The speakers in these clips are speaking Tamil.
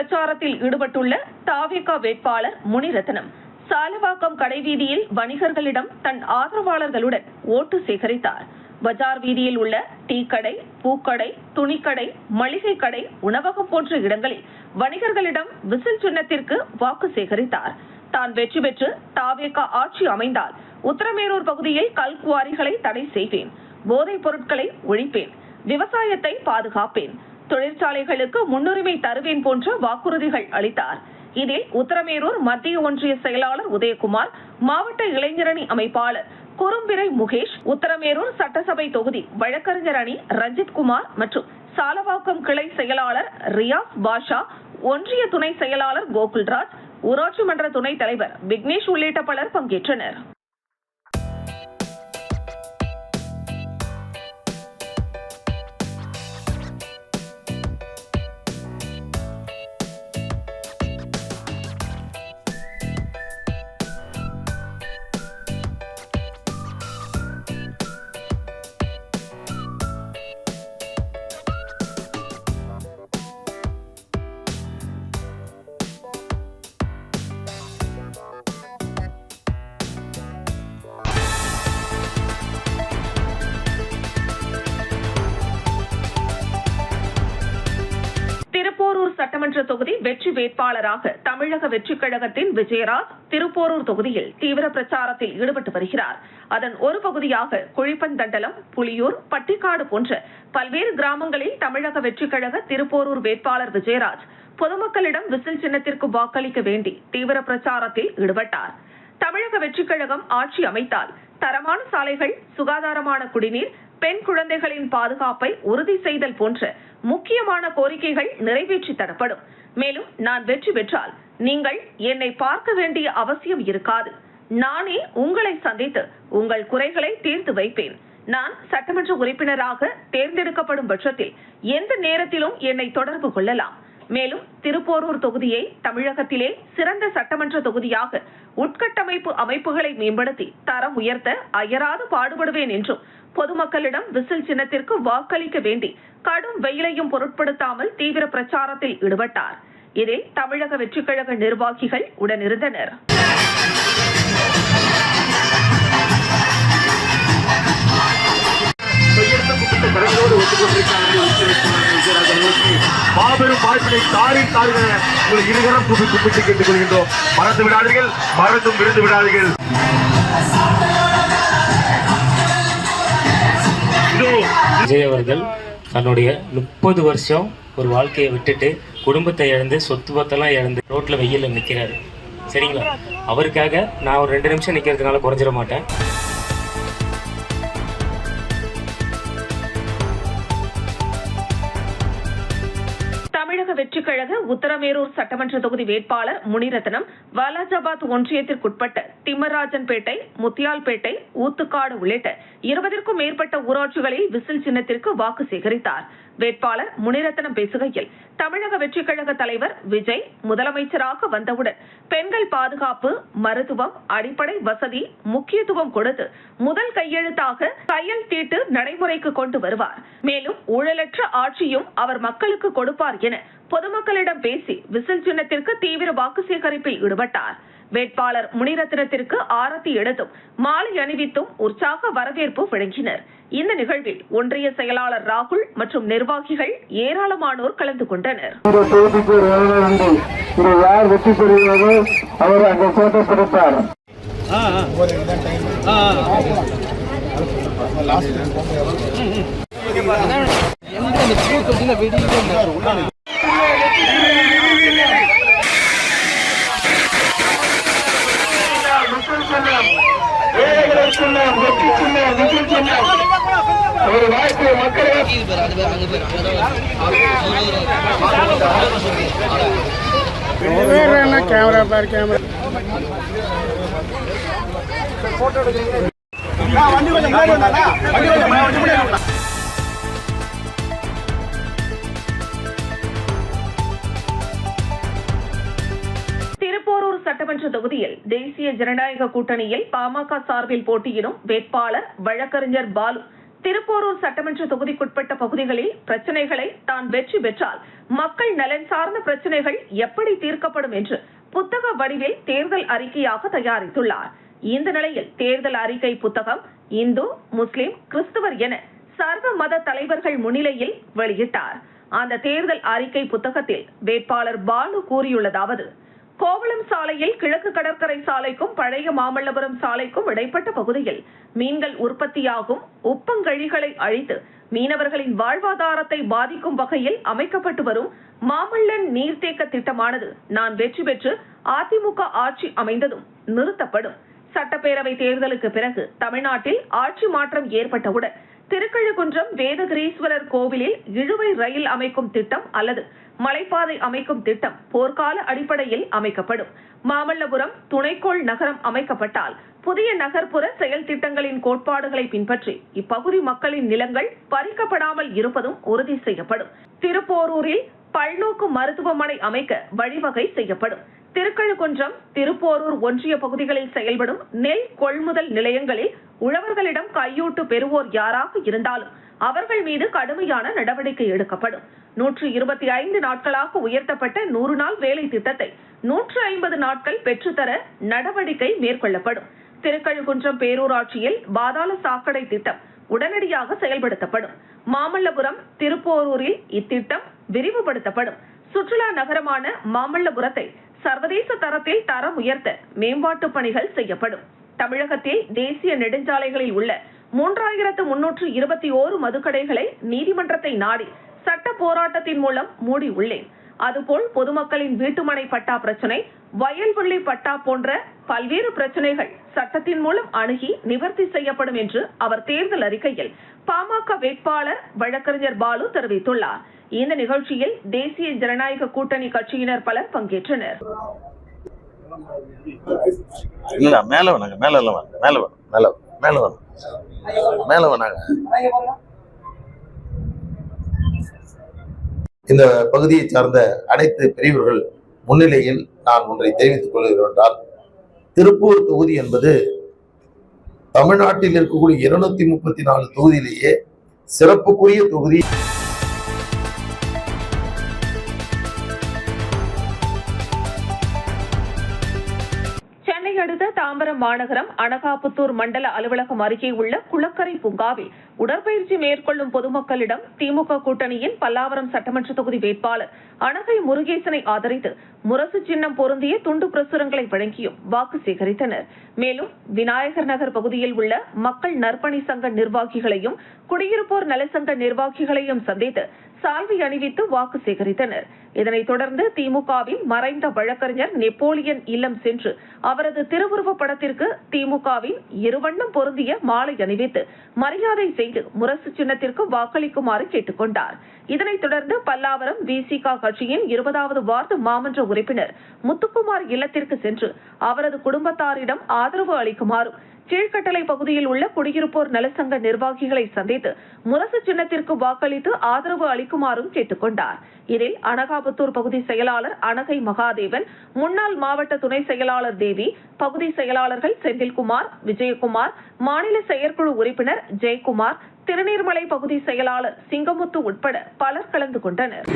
பிரச்சாரத்தில் ஈடுபட்டுள்ள தாவேகா வேட்பாளர் முனிரத்னம் சாலவாக்கம் கடைவீதியில் வணிகர்களிடம் தன் ஆதரவாளர்களுடன் ஓட்டு சேகரித்தார். பஜார் வீதியில் உள்ள டீ கடை, பூக்கடை, துணிக்கடை, மளிகை கடை, உணவகம் போன்ற இடங்களில் வணிகர்களிடம் விசில் சின்னத்திற்கு வாக்கு சேகரித்தார். தான் வெற்றி பெற்று தாவேகா ஆட்சி அமைந்தால் உத்தரமேரூர் பகுதியில் கல்குவாரிகளை தடை செய்வேன், போதைப் பொருட்களை ஒழிப்பேன், விவசாயத்தை பாதுகாப்பேன், தொழிற்சாலைகளுக்கு முன்னுரிமை தருவேன் போன்ற வாக்குறுதிகள் அளித்தார். இதில் உத்தரமேரூர் மத்திய ஒன்றிய செயலாளர் உதயகுமார், மாவட்ட இளைஞரணி அமைப்பாளர் குறும்பிரை முகேஷ், உத்தரமேரூர் சட்டசபை தொகுதி வழக்கறிஞர் அணி ரஞ்சித்குமார் மற்றும் சாலவாக்கம் கிளை செயலாளர் ரியாஸ் பாஷா, ஒன்றிய துணை செயலாளர் கோகுல்ராஜ், ஊராட்சி மன்ற துணைத் தலைவர் விக்னேஷ் உள்ளிட்ட பலர் பங்கேற்றனர். திருப்போரூர் சட்டமன்ற தொகுதி வெற்றி வேட்பாளராக தமிழக வெற்றிக் கழகத்தின் விஜயராஜ் திருப்போரூர் தொகுதியில் தீவிர பிரச்சாரத்தில் ஈடுபட்டு வருகிறார். அதன் ஒரு பகுதியாக குழிப்பந்தண்டலம், புலியூர், பட்டிக்காடு போன்ற பல்வேறு கிராமங்களில் தமிழக வெற்றிக் கழக திருப்போரூர் வேட்பாளர் விஜயராஜ் பொதுமக்களிடம் விசில் சின்னத்திற்கு வாக்களிக்க வேண்டி தீவிர பிரச்சாரத்தில் ஈடுபட்டார். தமிழக வெற்றிக் கழகம் ஆட்சி அமைத்தால் தரமான சாலைகள், சுகாதாரமான குடிநீர், பெண் குழந்தைகளின் பாதுகாப்பை உறுதி செய்தல் போன்ற முக்கியமான கோரிக்கைகள் நிறைவேற்றி தரப்படும். மேலும் நான் வெற்றி பெற்றால் நீங்கள் என்னை பார்க்க வேண்டிய அவசியம் இருக்காது. நானே உங்களை சந்தித்து உங்கள் குறைகளை தீர்த்து வைப்பேன். நான் சட்டமன்ற உறுப்பினராக தேர்ந்தெடுக்கப்படும் பட்சத்தில் எந்த நேரத்திலும் என்னை தொடர்பு கொள்ளலாம். மேலும் திருப்போரூர் தொகுதியை தமிழகத்திலே சிறந்த சட்டமன்ற தொகுதியாக உட்கட்டமைப்பு அமைப்புகளை மேம்படுத்தி தரம் உயர்த்த அயராது பாடுபடுவேன் என்றும் பொதுமக்களிடம் விசில் சின்னத்திற்கு வாக்களிக்க வேண்டி கடும் வெயிலையும் பொருட்படுத்தாமல் தீவிர பிரச்சாரத்தில் ஈடுபட்டார். இதில் தமிழக வெற்றிக் கழக நிர்வாகிகள் உடனிருந்தனர். மாபெரும் வாய்ப்பினை தாரி தாருங்க உங்களை இருகரம் கூப்பிட்டு கேட்டுக் கொள்கின்றோம். மறந்து விடாதீர்கள், மறந்தும் விருந்து விடாதீர்கள். விஜய் அவர்கள் தன்னுடைய 30 வருஷம் ஒரு வாழ்க்கையை விட்டுட்டு குடும்பத்தை இழந்து சொத்து பத்தெல்லாம் இழந்து ரோட்ல வெயில நிற்கிறாரு. சரிங்களா? அவருக்காக நான் ஒரு 2 நிமிஷம் நிற்கிறதுனால குறைஞ்சிட மாட்டேன். தமிழக வெற்றிக் கழக உத்தரமேரூர் சட்டமன்ற தொகுதி வேட்பாளர் முனிரத்னம் வாலாஜாபாத் ஒன்றியத்திற்குட்பட்ட திம்மராஜன்பேட்டை, முத்தியால்பேட்டை, ஊத்துக்காடு உள்ளிட்ட 20க்கும் மேற்பட்ட ஊராட்சிகளில் விசில் சின்னத்திற்கு வாக்கு சேகரித்தார். வேட்பாளர் முனிரத்னம் பேசுகையில், தமிழக வெற்றிக் கழக தலைவர் விஜய் முதலமைச்சராக வந்தவுடன் பெண்கள் பாதுகாப்பு, மருத்துவம், அடிப்படை வசதி முக்கியத்துவம் கொடுத்து முதல் கையெழுத்தாக கையெழுத்திட்டு நடைமுறைக்கு கொண்டு வருவார். மேலும் ஊழலற்ற ஆட்சியும் அவர் மக்களுக்கு கொடுப்பார் என பொதுமக்களிடம் பேசி விசில் சின்னத்திற்கு தீவிர வாக்கு சேகரிப்பில் ஈடுபட்டார். வேட்பாளர் முனிரத்னத்திற்கு ஆரத்தி எடுத்தும் மாலை அணிவித்தும் உற்சாக வரவேற்பு வழங்கினர். இந்த நிகழ்வில் ஒன்றிய செயலாளர் ராகுல் மற்றும் நிர்வாகிகள் ஏராளமானோர் கலந்து கொண்டனர். ஒரு வாய்ப்பு மக்களே கேமரா பார் கேமரா திருப்போரூர் சட்டமன்ற தொகுதியில் தேசிய ஜனநாயக கூட்டணியில் பாமக சார்பில் போட்டியிடும் வேட்பாளர் வழக்கறிஞர் பாலு திருப்போரூர் சட்டமன்ற தொகுதிக்குட்பட்ட பகுதிகளில் பிரச்சனைகளை தான் வெற்றி பெற்றால் மக்கள் நலன் சார்ந்த பிரச்சனைகள் எப்படி தீர்க்கப்படும் என்று புத்தக வடிவில் தேர்தல் அறிக்கையாக தயாரித்துள்ளார். இந்த நிலையில் தேர்தல் அறிக்கை புத்தகம் இந்து, முஸ்லிம், கிறிஸ்துவர் என சர்வ மத தலைவர்கள் முன்னிலையில் வெளியிட்டார். அந்த தேர்தல் அறிக்கை புத்தகத்தில் வேட்பாளர் பாலு கூறியுள்ளதாவது: கோவளம் சாலையில் கிழக்கு கடற்கரை சாலைக்கும் பழைய மாமல்லபுரம் சாலைக்கும் இடைப்பட்ட பகுதியில் மீன்கள் உற்பத்தியாகும் உப்பங்கழிகளை அழித்து மீனவர்களின் வாழ்வாதாரத்தை பாதிக்கும் வகையில் அமைக்கப்பட்டு வரும் மாமல்லன் நீர்த்தேக்க திட்டமானது நான் வெற்றி பெற்று அதிமுக ஆட்சி அமைந்ததும் நிறுத்தப்படும். சட்டப்பேரவை தேர்தலுக்கு பிறகு தமிழ்நாட்டில் ஆட்சி மாற்றம் ஏற்பட்டவுடன் திருக்கழுகுன்றம் வேதகிரீஸ்வரர் கோவிலில் இழுவை ரயில் அமைக்கும் திட்டம் அல்லது மலைப்பாதை அமைக்கும் திட்டம் போர்க்கால அடிப்படையில் அமைக்கப்படும். மாமல்லபுரம் துணைக்கோள் நகரம் அமைக்கப்பட்டால் புதிய நகர்ப்புற செயல் திட்டங்களின் கோட்பாடுகளை பின்பற்றி இப்பகுதி மக்களின் நிலங்கள் பறிக்கப்படாமல் இருப்பதும் உறுதி செய்யப்படும். திருப்போரூரில் பல்நோக்கு மருத்துவமனை அமைக்க வழிவகை செய்யப்படும். திருக்கழுகுன்றம், திருப்போரூர் ஒன்றிய பகுதிகளில் செயல்படும் நெல் கொள்முதல் நிலையங்களில் உழவர்களிடம் கையூட்டு பெறுவோர் யாராக இருந்தாலும் அவர்கள் மீது கடுமையான நடவடிக்கை எடுக்கப்படும். 125 நாட்களாக உயர்த்தப்பட்ட 100 நாள் வேலை திட்டத்தை 150 நாட்கள் பெற்றுத்தர நடவடிக்கை மேற்கொள்ளப்படும். திருக்கழுகுன்றம் பேரூராட்சியில் பாதாள சாக்கடை திட்டம் உடனடியாக செயல்படுத்தப்படும். மாமல்லபுரம், திருப்போரூரில் இத்திட்டம் விரிவுபடுத்தப்படும். சுற்றுலா நகரமான மாமல்லபுரத்தை சர்வதேச தரத்தில் தரம் உயர்த்த மேம்பாட்டு பணிகள் செய்யப்படும். தமிழகத்தில் தேசிய நெடுஞ்சாலைகளில் உள்ள 3321 மதுக்கடைகளை நீதிமன்றத்தை நாடி சட்ட போராட்டத்தின் மூலம் மூடி உள்ளேன். அதுபோல் பொதுமக்களின் வீட்டுமனை பட்டா பிரச்சனை, வயல்வெளி பட்டா போன்ற பல்வேறு பிரச்சனைகள் சட்டத்தின் மூலம் அணுகி நிவர்த்தி செய்யப்படும் என்று அவர் தேர்தல் அறிக்கையில் பாமக வேட்பாளர் வழக்கறிஞர் பாலு தெரிவித்துள்ளார். இந்த நிகழ்ச்சியில் தேசிய ஜனநாயக கூட்டணி கட்சியினர் பலர் பங்கேற்றனர். இந்த பகுதியை சார்ந்த அனைத்து பிரிவுகள் முன்னிலையில் நான் ஒன்றை தெரிவித்துக் கொள்கிறேன் என்றால், திருப்பூர் தொகுதி என்பது தமிழ்நாட்டில் இருக்கக்கூடிய 234 தொகுதியிலேயே சிறப்புக்குரிய தொகுதி. அடுத்த தாம்பரம் மாநகரம் அனகாபுத்தூர் மண்டல அலுவலகம் அருகே உள்ள குளக்கரை பூங்காவில் உடற்பயிற்சி மேற்கொள்ளும் பொதுமக்களிடம் திமுக கூட்டணியின் பல்லாவரம் சட்டமன்ற தொகுதி வேட்பாளர் அனகை முருகேசனை ஆதரித்து முரசு சின்னம் பொருந்திய துண்டு பிரசுரங்களை வழங்கியும் வாக்கு சேகரித்தனர். மேலும் விநாயகர் நகர் பகுதியில் உள்ள மக்கள் நற்பணி சங்க நிர்வாகிகளையும் குடியிருப்போர் நலசங்க நிர்வாகிகளையும் சந்தித்து சால்வை அணிவித்து வாக்கு சேகரித்தனர். இதனைத் தொடர்ந்து திமுகவின் மறைந்த வழக்கறிஞர் நெப்போலியன் இல்லம் சென்று அவரது திருவுருவப் படத்திற்கு திமுகவின் இருவண்ணம் பொருந்திய மாலை அணிவித்து மரியாதை செய்து முரசு சின்னத்திற்கு வாக்களிக்குமாறு கேட்டுக் கொண்டார். இதனைத் தொடர்ந்து பல்லாவரம் விசிக கட்சியின் 20வது வார்டு மாமன்ற உறுப்பினர் முத்துக்குமார் இல்லத்திற்கு சென்று அவரது குடும்பத்தாரிடம் ஆதரவு அளிக்குமாறும் கீழ்கட்டளை பகுதியில் உள்ள குடியிருப்போர் நலசங்க நிர்வாகிகளை சந்தித்து முரசு சின்னத்திற்கு வாக்களித்து ஆதரவு அளிக்குமாறும் கேட்டுக் கொண்டார். இதில் அனகாபுத்தூர் பகுதி செயலாளர் அனகை மகாதேவன், முன்னாள் மாவட்ட துணை செயலாளர் தேவி, பகுதி செயலாளர்கள் செந்தில்குமார், விஜயகுமார், மாநில செயற்குழு உறுப்பினர் ஜெயக்குமார், திருநீர்மலை பகுதி செயலாளர் சிங்கமுத்து உட்பட பலர் கலந்து கொண்டனர்.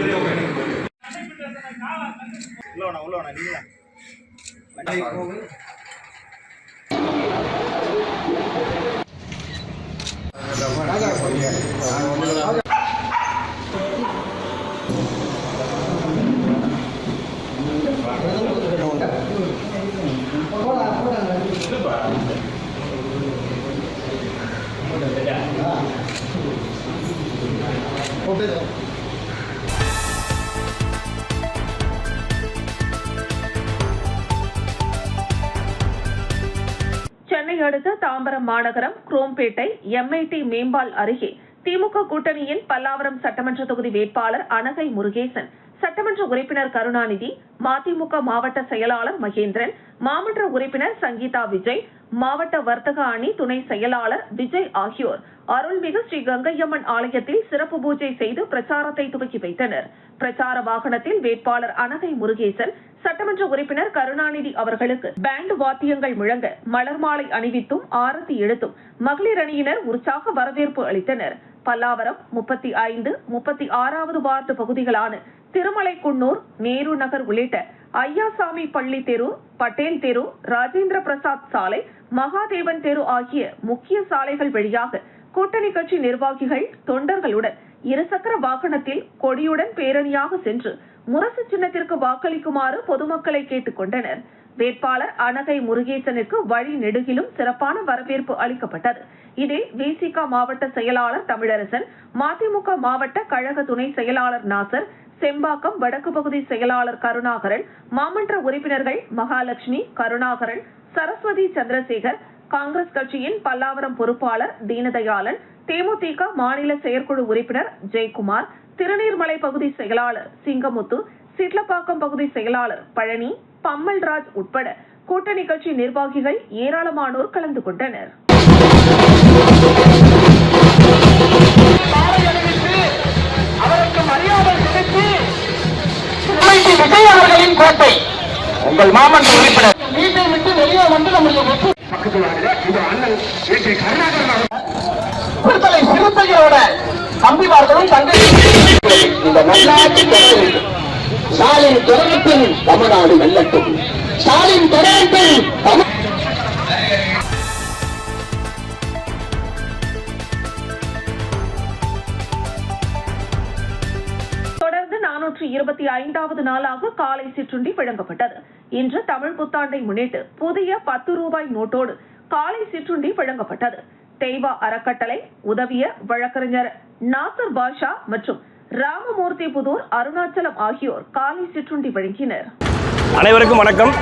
சென்னை அடுத்த தாம்பரம் மாநகரம் குரோம்பேட்டை எம்ஐடி மேம்பால் அருகே திமுக கூட்டணியின் பல்லாவரம் சட்டமன்ற தொகுதி வேட்பாளர் அனகை முருகேசன், சட்டமன்ற உறுப்பினர் கருணாநிதி, மதிமுக மாவட்ட செயலாளர் மகேந்திரன், மாமன்ற உறுப்பினர் சங்கீதா விஜய், மாவட்ட வர்த்தக அணி துணை செயலாளர் விஜய் ஆகியோர் அருள்மிகு ஸ்ரீ கங்கையம்மன் ஆலயத்தில் சிறப்பு பூஜை செய்து பிரச்சாரத்தை துவக்கி வைத்தனர். பிரச்சார வாகனத்தில் வேட்பாளர் அனகை முருகேசன், சட்டமன்ற உறுப்பினர் கருணாநிதி அவர்களுக்கு பேண்ட் வாத்தியங்கள் முழங்க மலர் மாலை அணிவித்தும் ஆரத்தி எடுத்தும் மகளிர் அணியினர் உற்சாக வரவேற்பு அளித்தனர். பல்லாவரம் 35, 36வது வார்டு பகுதிகளான திருமலைக்குன்னூர், நேரு நகர் உள்ளிட்ட ஐயாசாமி பள்ளி தெரு, பட்டேல் தெரு, ராஜேந்திர பிரசாத் சாலை, மகாதேவன் தெரு ஆகிய முக்கிய சாலைகள் வழியாக கூட்டணி கட்சி நிர்வாகிகள் தொண்டர்களுடன் இருசக்கர வாகனத்தில் கொடியுடன் பேரணியாக சென்று முரசு சின்னத்திற்கு வாக்களிக்குமாறு பொதுமக்களை கேட்டுக் கொண்டனர். வேட்பாளர் அனகை முருகேசனுக்கு வழி நெடுகிலும் சிறப்பான வரவேற்பு அளிக்கப்பட்டது. இதில் விசிக மாவட்ட செயலாளர் தமிழரசன், மதிமுக மாவட்ட கழக துணை செயலாளர் நாசர், செம்பாக்கம் வடக்கு பகுதி செயலாளர் கருணாகரன், மாமன்ற உறுப்பினர்கள் மகாலட்சுமி, கருணாகரன், சரஸ்வதி சந்திரசேகர், காங்கிரஸ் கட்சியின் பல்லாவரம் பொறுப்பாளர் தீனதயாளன், தேமுதிக மாநில செயற்குழு உறுப்பினர் ஜெயக்குமார், திருநீர்மலை பகுதி செயலாளர் சிங்கமுத்து, சிட்லப்பாக்கம் பகுதி செயலாளர் பழனி, பம்மல்ராஜ் உட்பட கூட்டணி கட்சி நிர்வாகிகள் ஏராளமானோர் கலந்து கொண்டனர். விஜய் அவர்களின் கோட்டை உங்கள் மாமன்ற உறுப்பினர் வீட்டை விட்டு வெளியே வந்து நம்முடைய விடுதலை சிறுத்தைகளோட தம்பிமார்களும் தங்கை இந்த நல்லாட்சி பெற வேண்டும். ஸ்டாலின் தொடரத்தில் தமிழ்நாடு வெல்லட்டும். ஸ்டாலின் தொடரத்தில் தொடர்ந்து 425வது நாளாக காலை சிற்றுண்டி வழங்கப்பட்டது. இன்று தமிழ் புத்தாண்டை முன்னிட்டு புதிய 10 ரூபாய் நோட்டோடு காலை சிற்றுண்டி வழங்கப்பட்டது. தெய்வா அறக்கட்டளை உதவிய வழக்கறிஞர் நாசர் பாஷா மற்றும் ராமமூர்த்தி புதூர், அருணாச்சலம் ஆகியோர் காலை சிற்றுண்டி வழங்கினர். அனைவருக்கும் வணக்கம்.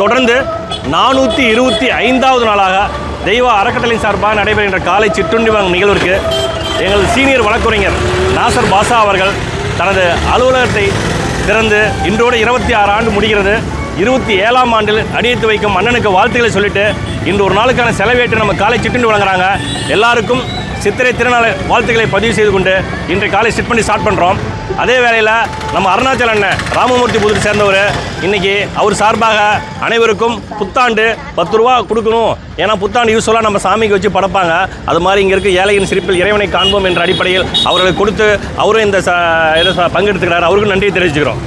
தொடர்ந்து 425வது நாளாக தெய்வா அறக்கட்டளை சார்பாக நடைபெறுகின்ற காலை சிற்றுண்டி வழங்கும் நிகழ்விற்கு எங்கள் சீனியர் வழக்கறிஞர் நாசர் பாஷா அவர்கள் தனது அலுவலகத்தை திறந்து இன்றோடு 26 ஆண்டு முடிகிறது. 27ஆம் ஆண்டில் அடியெடுத்து வைக்கும் அண்ணனுக்கு வாழ்த்துக்களை சொல்லிட்டு இன்று ஒரு நாளுக்கான செலவேற்று நம்ம காலை சிற்றுண்டி வழங்குறாங்க. எல்லாருக்கும் சித்திரை திருநாள் வாழ்த்துக்களை பதிவு செய்து கொண்டு இன்றைய காலை சிட் பண்ணி ஸ்டார்ட் பண்ணுறோம். அதே வேளையில் நம்ம அருணாச்சல அண்ணன் ராமமூர்த்தி புதூர் சேர்ந்தவர் இன்றைக்கி அவர் சார்பாக அனைவருக்கும் புத்தாண்டு 10 ரூபா கொடுக்கணும். ஏன்னா புத்தாண்டு யூஸ்வலாக நம்ம சாமிக்கு வச்சு படைப்பாங்க. அது மாதிரி இங்கே இருக்க ஏழையின் சிரிப்பில் இறைவனை காண்போம் என்ற அடிப்படையில் அவர்களுக்கு கொடுத்து அவரும் இந்த பங்கெடுத்துக்கிறார். அவருக்கும் நன்றியை தெரிவிச்சுக்கிறோம்.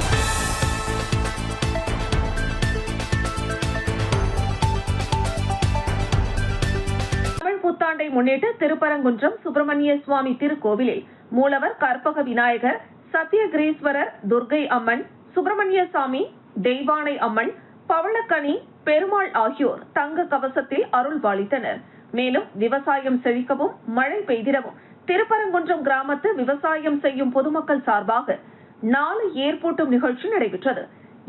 புத்தாண்டை முன்னிட்டு திருப்பரங்குன்றம் சுப்பிரமணிய சுவாமி திருக்கோவிலில் மூலவர் கற்பக விநாயகர், சத்தியகிரீஸ்வரர், துர்கை அம்மன், சுப்பிரமணிய சாமி, தெய்வானை அம்மன், பவளக்கனி, பெருமாள் ஆகியோர் தங்க கவசத்தில் அருள் பாலித்தனர். மேலும் விவசாயம் செழிக்கவும் மழை பெய்திடவும் திருப்பரங்குன்றம் கிராமத்து விவசாயம் செய்யும் பொதுமக்கள் சார்பாக 4 ஏர்பூட்டும் நிகழ்ச்சி நடைபெற்றது.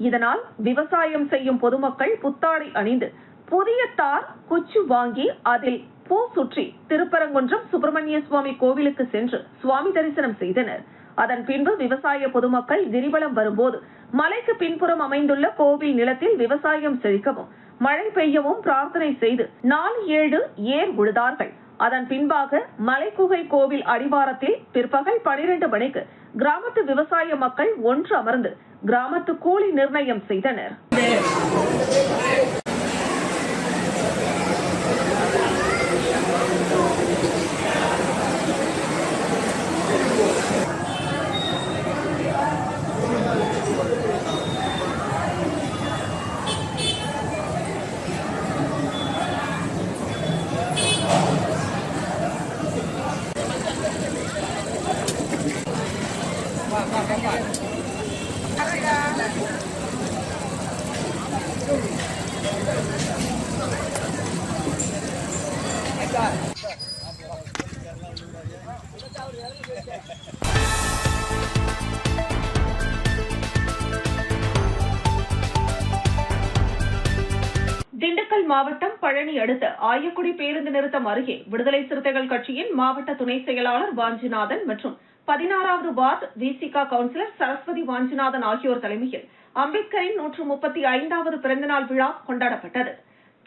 இதனால் விவசாயம் செய்யும் பொதுமக்கள் புத்தாடை அணிந்து புதிய தார் குச்சி வாங்கி அதில் பூ சுற்றி திருப்பரங்குன்றம் சுப்பிரமணிய சுவாமி கோவிலுக்கு சென்று சுவாமி தரிசனம் செய்தனர். அதன் பின்பு விவசாய பொதுமக்கள் கிரிவலம் வரும்போது மலைக்கு பின்புறம் அமைந்துள்ள கோவில் நிலத்தில் விவசாயம் செழிக்கவும் மழை பெய்யவும் பிரார்த்தனை செய்து 4-7 ஏர் உழுதார்கள். அதன் பின்பாக மலைக்குகை கோவில் அடிவாரத்தில் பிற்பகல் 12 மணிக்கு கிராமத்து விவசாய மக்கள் ஒன்று அமர்ந்து கிராமத்து கூலி நிர்ணயம் செய்தனர். திண்டுக்கல் மாவட்டம் பழனி அடுத்த ஆயக்குடி பேருந்து நிறுத்தம் அருகே விடுதலை சிறுத்தைகள் கட்சியின் மாவட்ட துணை செயலாளர் வாஞ்சிநாதன் மற்றும் 16வது வார்டு விசிக கவுன்சிலர் சரஸ்வதி வாஞ்சிநாதன் ஆகியோர் தலைமையில் அம்பேத்கரின் 135வது பிறந்தநாள் விழா கொண்டாடப்பட்டது.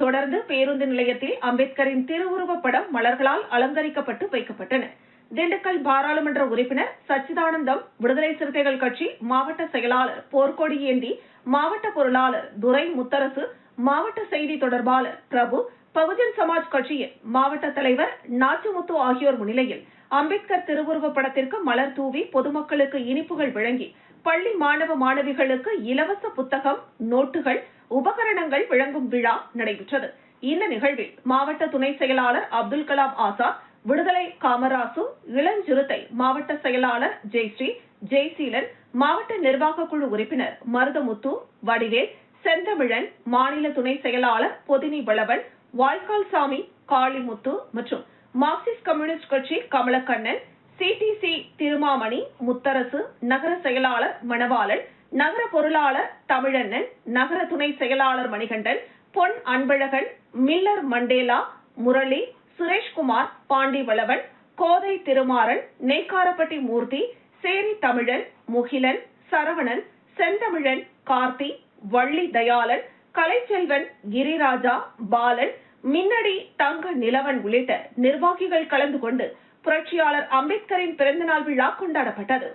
தொடர்ந்து பேருந்து நிலையத்தில் அம்பேத்கரின் திருவுருவப் படம் மலர்களால் அலங்கரிக்கப்பட்டு வைக்கப்பட்டன. திண்டுக்கல் பாராளுமன்ற உறுப்பினர் சச்சிதானந்தம், விடுதலை சிறுத்தைகள் கட்சி மாவட்ட செயலாளர் போர்க்கொடி ஏந்தி, மாவட்ட பொருளாளர் துரை முத்தரசு, மாவட்ட செய்தி தொடர்பாளர் பிரபு, பகுஜன் சமாஜ் கட்சியின் மாவட்ட தலைவர் நாச்சிமுத்து ஆகியோர் முன்னிலையில் அம்பேத்கர் திருவுருவப் படத்திற்கு மலர் தூவி பொதுமக்களுக்கு இனிப்புகள் வழங்கி பள்ளி மாணவ மாணவிகளுக்கு இலவச புத்தகம், நோட்டுகள், உபகரணங்கள் வழங்கும் விழா நடைபெற்றது. இந்த நிகழ்வில் மாவட்ட துணை செயலாளர் அப்துல் கலாம் ஆசாத், விடுதலை காமராசு, இளஞ்சிறுத்தை மாவட்ட செயலாளர் ஜெயஸ்ரீ, ஜெய்சீலன், மாவட்ட நிர்வாக குழு உறுப்பினர் மருதமுத்து, வடிவேல், செந்தமிழன், மாநில துணை செயலாளர் பொதினி வளவன், வாய்க்கால் சாமி, காளிமுத்து மற்றும் மார்க்சிஸ்ட் கம்யூனிஸ்ட் கட்சி கமலக்கண்ணன், சிடிசி திருமாமணி, முத்தரசு, நகர செயலாளர் மணவாளன், நகர பொருளாளர் தமிழண்ணன், நகர துணை செயலாளர் மணிகண்டன், பொன் அன்பழகன், மில்லர் மண்டேலா, முரளி, சுரேஷ்குமார், பாண்டி வளவன், கோதை திருமாறன், நெய்க்காரப்பட்டி மூர்த்தி, சேரி தமிழன், முகிலன், சரவணன், செந்தமிழன், கார்த்தி, வள்ளி தயாளன், கலைச்செல்வன், கிரிராஜா, பாலன், மின்னடி தங்க நிலவன் உள்ளிட்ட நிர்வாகிகள் கலந்து கொண்டு புரட்சியாளர் அம்பேத்கரின் பிறந்தநாள் விழா கொண்டாடப்பட்டது.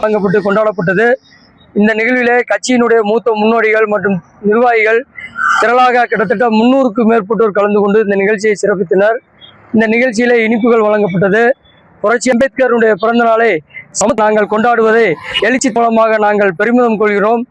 வழங்கப்பட்டு கொண்டாடப்பட்டது. இந்த நிகழ்விலே கட்சியினுடைய மூத்த முன்னோடிகள் மற்றும் நிர்வாகிகள் திரளாக கிட்டத்தட்ட 300க்கும் மேற்பட்டோர் கலந்து கொண்டு இந்த நிகழ்ச்சியை சிறப்பித்தனர். இந்த நிகழ்ச்சியிலே இனிப்புகள் வழங்கப்பட்டது. புரட்சி அம்பேத்கருடைய பிறந்த நாளை நாங்கள் கொண்டாடுவதை எழுச்சி மூலமாக நாங்கள் பெருமிதம் கொள்கிறோம்.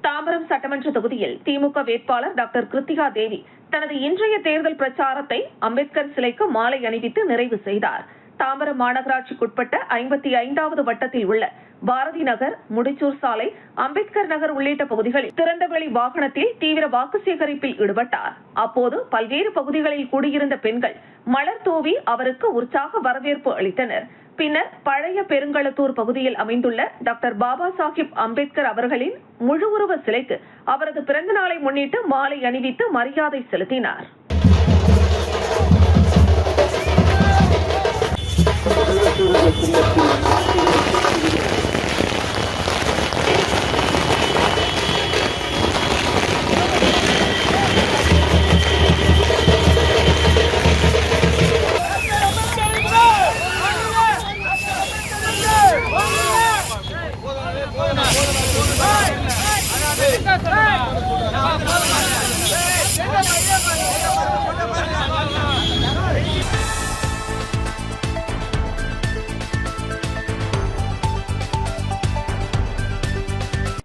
தாம்பரம் சட்டமன்ற தொகுதியில் திமுக வேட்பாளர் டாக்டர் கிருத்திகா தேவி தனது இன்றைய தேர்தல் பிரச்சாரத்தை அம்பேத்கர் சிலைக்கு மாலை அணிவித்து நிறைவு செய்தார். தாம்பரம் மாநகராட்சிக்குட்பட்ட 55வது வட்டத்தில் உள்ள பாரதி நகர், முடிச்சூர் சாலை, அம்பேத்கர் நகர் உள்ளிட்ட பகுதிகளில் திறந்தவெளி வாகனத்தில் தீவிர வாக்கு சேகரிப்பில் ஈடுபட்டார். அப்போது பல்வேறு பகுதிகளில் கூடியிருந்த பெண்கள் மலர் தூவி அவருக்கு உற்சாக வரவேற்பு அளித்தனர். பின்னர் பழைய பெருங்களத்தூர் பகுதியில் அமைந்துள்ள டாக்டர் பாபா சாஹிப் அம்பேத்கர் அவர்களின் முழு உருவ சிலைக்கு அவரது பிறந்த நாளை முன்னிட்டு மாலை அணிவித்து மரியாதை செலுத்தினார்.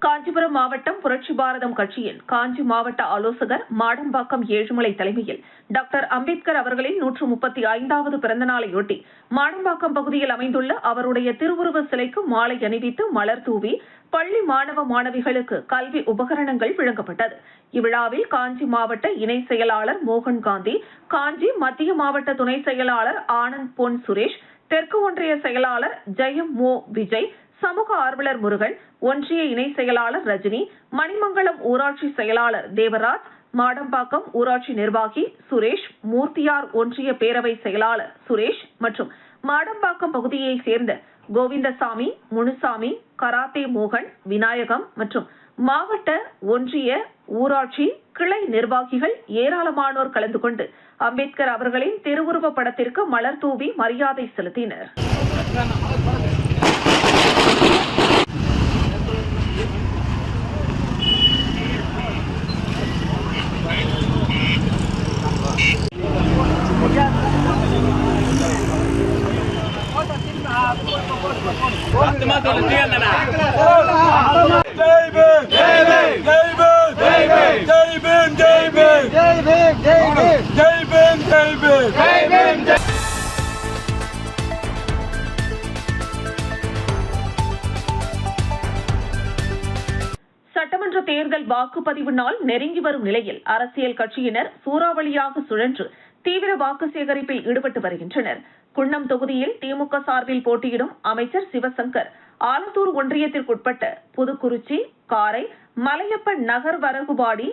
காஞ்சிபுரம் மாவட்டம் புரட்சி பாரதம் கட்சியின் காஞ்சி மாவட்ட ஆலோசகர் மாடம்பாக்கம் ஏழுமலை தலைமையில் டாக்டர் அம்பேத்கர் அவர்களின் 135வது பிறந்தநாளையொட்டி மாடம்பாக்கம் பகுதியில் அமைந்துள்ள அவருடைய திருவுருவ சிலைக்கு மாலை அணிவித்து மலர் தூவி பள்ளி மாணவ மாணவிகளுக்கு கல்வி உபகரணங்கள் வழங்கப்பட்டது. இவ்விழாவில் காஞ்சி மாவட்ட இணை செயலாளர் மோகன் காந்தி, காஞ்சி மத்திய மாவட்ட துணை செயலாளர் ஆனந்த் பொன் சுரேஷ், தெற்கு ஒன்றிய செயலாளர் ஜெயம் மோ விஜய், சமூக ஆர்வலர் முருகன், ஒன்றிய இணை செயலாளர் ரஜினி, மணிமங்கலம் ஊராட்சி செயலாளர் தேவராஜ், மாடம்பாக்கம் ஊராட்சி நிர்வாகி சுரேஷ், மூர்த்தியார் ஒன்றிய பேரவை செயலாளர் சுரேஷ் மற்றும் மாடம்பாக்கம் பகுதியைச் சேர்ந்த கோவிந்தசாமி, முனுசாமி, கராத்தே மோகன், விநாயகம் மற்றும் மாவட்ட, ஒன்றிய, ஊராட்சி கிளை நிர்வாகிகள் ஏராளமானோர் கலந்து கொண்டு அம்பேத்கர் அவர்களின் திருவுருவ படத்திற்கு மலர் தூவி மரியாதை செலுத்தினர். சட்டமன்ற தேர்தல் வாக்குப்பதிவு நாள் நெருங்கி வரும் நிலையில் அரசியல் கட்சியினர் சூறாவளியாக சுழன்று தீவிர வாக்கு சேகரிப்பில் ஈடுபட்டு வருகின்றனர். குன்னம் தொகுதியில் திமுக சார்பில் போட்டியிடும் அமைச்சர் சிவசங்கர் ஆலத்தூர் ஒன்றியத்திற்குட்பட்ட புதுக்குறிச்சி, காரை, மலையப்பன் நகர், வரகுபாடி,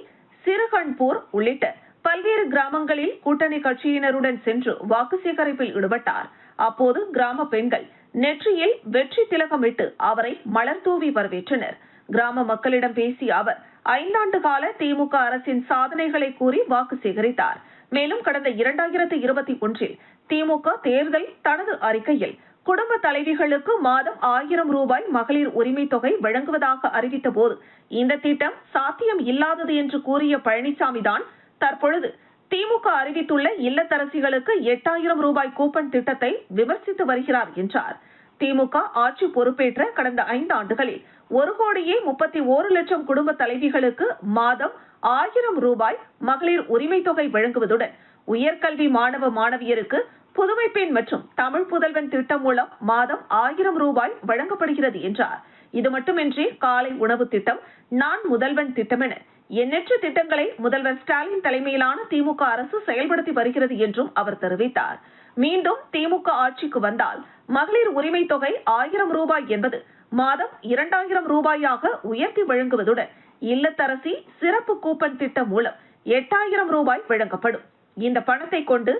சிறுகண்பூர் உள்ளிட்ட பல்வேறு கிராமங்களில் கூட்டணி கட்சியினருடன் சென்று வாக்கு சேகரிப்பில் ஈடுபட்டார். அப்போது கிராம பெண்கள் நெற்றியில் வெற்றி திலகமிட்டு அவரை மலர் தூவி வரவேற்றனர். கிராம மக்களிடம் பேசிய அவர் 5 ஆண்டு கால திமுக அரசின் சாதனைகளை கூறி வாக்கு சேகரித்தார். மேலும் கடந்த 2021 திமுக தேர்தல் தனது அறிக்கையில் குடும்ப தலைவிகளுக்கு மாதம் 1000 ரூபாய் மகளிர் உரிமை தொகை வழங்குவதாக அறிவித்த போது இந்த திட்டம் சாத்தியம் இல்லாதது என்று கூறிய பழனிசாமி தான் தற்பொழுது திமுக அறிவித்துள்ள இல்லத்தரசிகளுக்கு 8000 ரூபாய் கூப்பன் திட்டத்தை விமர்சித்து வருகிறார் என்றார். திமுக ஆட்சி பொறுப்பேற்ற கடந்த 5 ஆண்டுகளில் 1,31,00,000 குடும்ப தலைவிகளுக்கு மாதம் 1000 ரூபாய் மகளிர் உரிமை தொகை வழங்குவதுடன் உயர்கல்வி மாணவ மாணவியருக்கு புதுமை பெண் மற்றும் தமிழ் புதல்வன் திட்டம் மூலம் மாதம் 1000 ரூபாய் வழங்கப்படுகிறது என்றார். இது மட்டுமின்றி காலை உணவு திட்டம், நான் முதல்வன் திட்டம் என எண்ணற்ற திட்டங்களை முதல்வர் ஸ்டாலின் தலைமையிலான திமுக அரசு செயல்படுத்தி வருகிறது என்றும் அவர் தெரிவித்தார். மீண்டும் திமுக ஆட்சிக்கு வந்தால் மகளிர் உரிமை தொகை 1000 ரூபாய் என்பது மாதம் 2000 ரூபாயாக உயர்த்தி வழங்குவதுடன் இல்லத்தரசி சிறப்பு கூப்பன் திட்டம் மூலம் 8000 ரூபாய் வழங்கப்படும். இந்த பணத்தை கொண்டு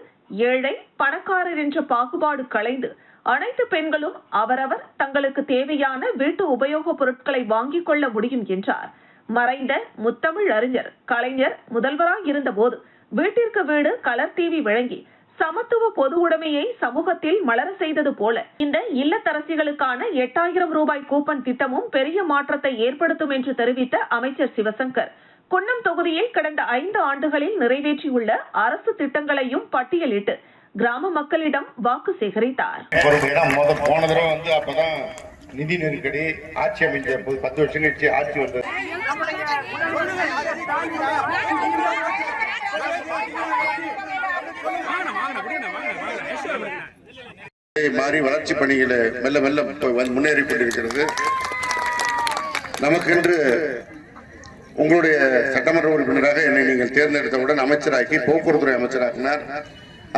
ஏழை பணக்காரர் என்ற பாகுபாடு களைந்து அனைத்து பெண்களும் அவரவர் தங்களுக்கு தேவையான வீட்டு உபயோகப் பொருட்களை வாங்கிக் கொள்ள முடியும் என்றார். மறைந்த முத்தமிழ் அறிஞர் கலைஞர் முதல்வராய் இருந்தபோது வீட்டிற்கு வீடு கலர் டிவி வழங்கி சமத்துவ பொது உடைமையை சமூகத்தில் மலர செய்தது போல இந்த இல்லத்தரசிகளுக்கான 8000 ரூபாய் கூப்பன் திட்டமும் பெரிய மாற்றத்தை ஏற்படுத்தும் என்று தெரிவித்த அமைச்சர் சிவசங்கர் குன்னம் தொகுதியில் கடந்த 5 ஆண்டுகளில் நிறைவேற்றியுள்ள அரசு திட்டங்களையும் பட்டியலிட்டு கிராம மக்களிடம் வாக்கு சேகரித்தார். போன தடவை அப்பதான் நிதி நெருக்கடி ஆட்சி அமைஞ்ச 10 வருஷம் கழிச்சு ஆட்சி வந்தது. மாறி வளர்ச்சி பணிகளை மெல்ல மெல்ல முன்னேறி கொண்டிருக்கிறது. நமக்கென்று உங்களுடைய சட்டமன்ற உறுப்பினராக என்னை நீங்கள் தேர்ந்தெடுத்தவுடன் அமைச்சராக்கி போக்குவரத்துறை அமைச்சராக்கினார்.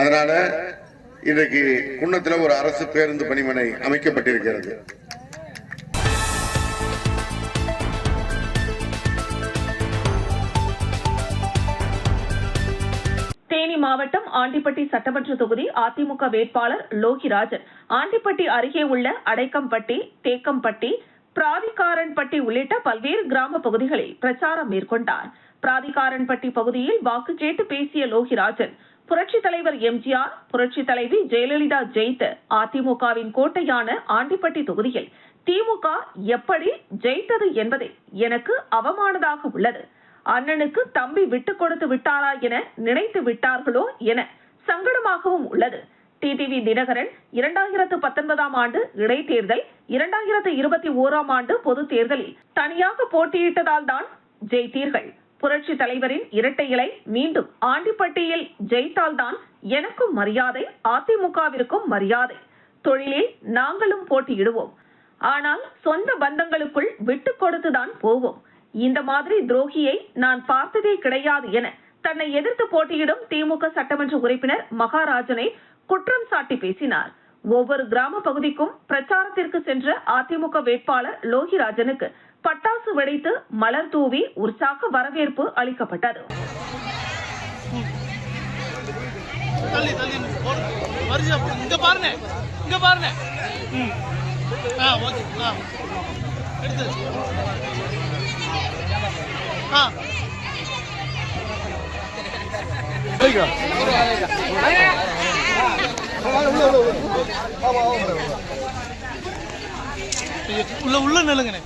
அதனால இன்றைக்கு குன்னத்தில் ஒரு அரசு பேருந்து பணிமனை அமைக்கப்பட்டிருக்கிறது. தேனி மாவட்டம் ஆண்டிப்பட்டி சட்டமன்ற தொகுதி அதிமுக வேட்பாளர் லோகிராஜன் ஆண்டிப்பட்டி அருகே உள்ள அடைக்கம்பட்டி, தேக்கம்பட்டி, பிராதிகாரன்பட்டி உள்ளிட்ட பல்வேறு கிராம பகுதிகளில் பிரச்சாரம் மேற்கொண்டார். பிராதிகாரன்பட்டி பகுதியில் வாக்கு கேட்டு பேசிய லோகிராஜன் புரட்சித் தலைவர் எம்ஜிஆர், புரட்சித் தலைவி ஜெயலலிதா ஜெயித்த அதிமுகவின் கோட்டையான ஆண்டிப்பட்டி தொகுதியில் திமுக எப்படி ஜெயித்தது என்பதை எனக்கு அவமானதாக உள்ளது. அண்ணனுக்கு தம்பி விட்டுக் கொடுத்து விட்டாரா என நினைத்து விட்டார்களோ என சங்கடமாகவும் உள்ளது. டிடிவி தினகரன் 2019 ஆண்டு இடைத்தேர்தல், 2021 ஆண்டு பொது தேர்தலில் தனியாக போட்டியிட்டதால் தான் ஜெயித்தீர்கள். புரட்சி தலைவரின் இரட்டை இலை மீண்டும் ஆண்டிப்பட்டியில் ஜெயித்தால்தான் எனக்கும் மரியாதை, அதிமுகவிற்கும் மரியாதை. தொழிலில் நாங்களும் போட்டியிடுவோம். ஆனால் சொந்த பந்தங்களுக்குள் விட்டுக் கொடுத்துதான் போவோம். இந்த மாதிரி துரோகியை நான் பார்த்ததே கிடையாது என தன்னை எதிர்த்து போட்டியிடும் திமுக சட்டமன்ற உறுப்பினர் மகாராஜனை குற்றம் சாட்டி பேசினார். ஒவ்வொரு கிராம பகுதிக்கும் பிரச்சாரத்திற்கு சென்ற அதிமுக வேட்பாளர் லோகிராஜனுக்கு பட்டாசு வெடித்து மலர் தூவி உற்சாக வரவேற்பு அளிக்கப்பட்டது. உள்ள நிலங்கண்ணே.